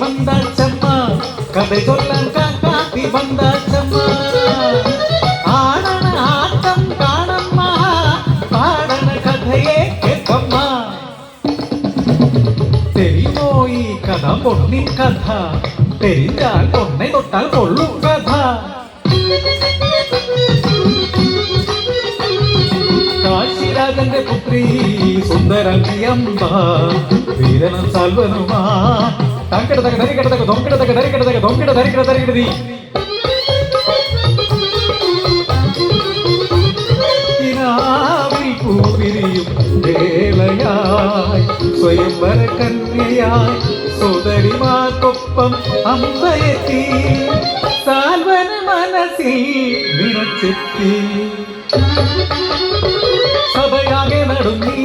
വந்தாച്ചമ്മ കഥ ചൊല്ലാൻ കാക്കാത്തി വந்தாച്ചമ്മ ആടണ ആട്ടം കാണമ്മ പാടണ കഥയെ കേൾക്കമ്മ തെരിമോ ഈ കഥ പൊന്നിൻ കഥ തെരിഞ്ഞാൽ പൊന്നെ തൊട്ടാൽ കൊള്ളും കഥ കാശിരാജന്റെ പുത്രി സുന്ദരംഗിയമ്പ വീരനും സാൽവനുമാ തങ്കിടതക ധരിക്കടതക തൊങ്കിടതക ധരിക്കടതക തൊങ്കിട ധരിക്കട ധരിക്കടതി കിനാവിൽ പൂവിരിയും വേളയായി സ്വയംവര കന്യയായി സോദരിമാർക്കൊപ്പം അമ്പയെത്തി സാൽവന മനസ്സിൽ നിറച്ചെത്തി സഭയാകെ നടുങ്ങി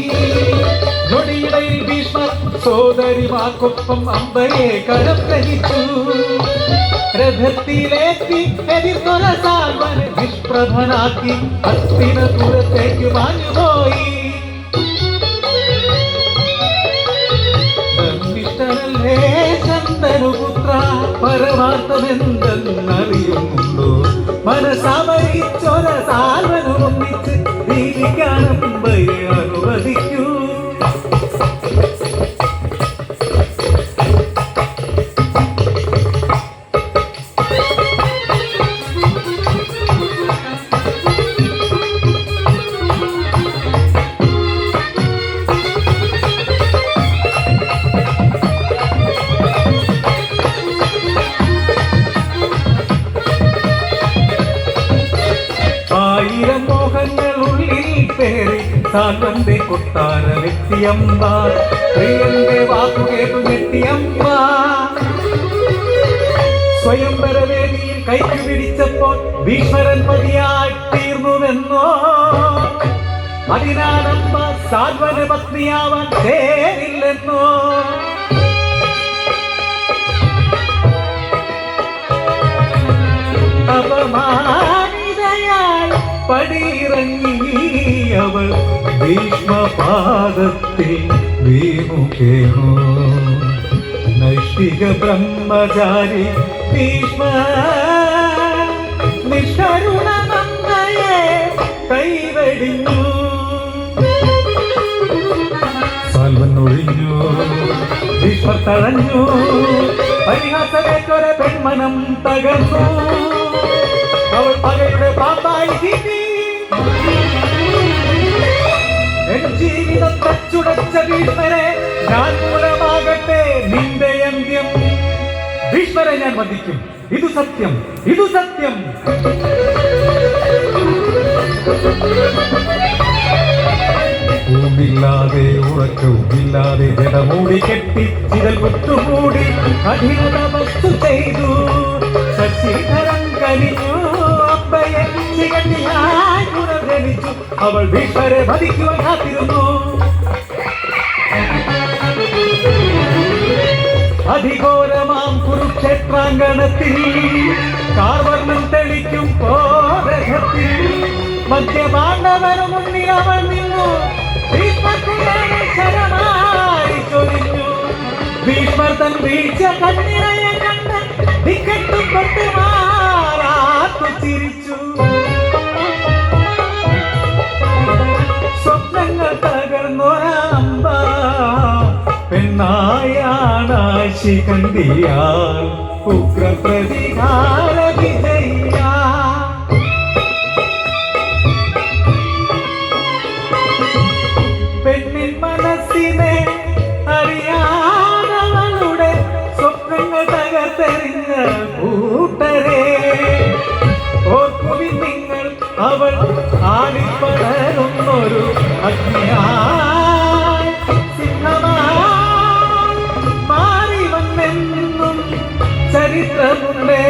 നൊടിയിടയിൽ ഭീഷ്മർ സോദരിമാർക്കൊപ്പം അമ്പയെ കടത്തലിച്ചു രഥത്തിലേറ്റി എതിർക്കൊല സാൽവനെ നിഷ്പ്രഭനാക്കി ഹസ്തിനപുരത്തേക്ക് മാഞ്ഞുപോയി ധർമ്മിഷ്ഠനല്ലേ ചന്ദനുപുത്ര പരമാർത്ഥമെന്തെന്നറിയുന്നുണ്ടോ മനസ്സമരിച്ചൊര സാൽവനൊന്നിച്ച് ജീവിക്കാനമ്പയെ അനുവദിക്കൂ സാൽവന്റെ കൊട്ടാരമെത്തിയമ്മ പ്രിയന്റെ വാക്കുകേട്ടു ഞെട്ടിയമ്മ സ്വയംവരവേദിയിൽ കൈക്ക് പിടിച്ചപ്പോൾ ഭീഷ്മരൻ പതിയായി തീർന്നുവെന്നോ അതിനാലമ്മ സാൽവന പത്നിയാവാൻ ചേരില്ലെന്നോ അപമാനിതയായി പടിയിറങ്ങി അവൾ ഭീഷ്മപാദത്തിൽ വീണു നൈഷ്ഠിക ബ്രഹ്മചാരി ഭീഷ്മ നിഷ്കരുണമമ്മയെ കൈവെടിഞ്ഞു സാൽവൻ ഒഴിഞ്ഞു ഭീഷ്മർ തഴഞ്ഞു പരിഹാസമേറ്റൊര പെൺമനം തകർന്നു അവൾ പകയുടെ പാമ്പായി തീറ്റി ജീവിതം തച്ചുടച്ച ഭീഷ്മരെ ഞാൻ മൂലമാകട്ടെ നിന്റെ അന്ത്യം ഭീഷ്മരെ ഞാൻ വധിക്കും ഇതു സത്യം ഇതു സത്യം ൂമില്ലാതെ ഉറക്കവുമില്ലാതെ ജടമൂടി കെട്ടി ചിതൽ കുത്തുമൂടി കഠിന വസ്തു ചെയ്തു ശശിധരൻ കനിഞ്ഞു അമ്പയെ ചികട്ടിയായി പുനർജനിച്ചു അവൾ ഭീഷ്മരെ വധിക്കുവാൻ കാത്തിരുന്നു അധിഘോരമാം കുരുക്ഷേത്രാങ്കണത്തിൽ കാർവർണ്ണം തെളിക്കും പോരഘത്തിൽ മധ്യപാണ്ഡവനു മുന്നിൽ അവൾ നിന്നു ഭീഷ്മരമായി ചൊരിഞ്ഞു ഭീഷ്മർ തൻ വീഴ്ച കണ്ണിറയെ കണ്ട് ടിക്കറ്റും കൊണ്ട് മാറാത്തു ചിരിച്ചു സ്വപ്നങ്ങൾ തകർന്നൊരമ്പ പെണ്ണായാണ് ശിഖണ്ഡിയാൽ ഉഗ്രപ്രതികാര വിജയ പെണ്ണിൻ മനസ്സിനെ അറിയാതവളുടെ സ്വപ്നങ്ങൾ തകർത്തെറിഞ്ഞ കൂട്ടരെ ഓർക്കുവിൻ നിങ്ങൾ അവൾ ആളിപ്പടരുന്നൊരു അഗ്നിയായി സിംഹമായി മാറി വന്നെന്നും ചരിത്രമുണ്ടേ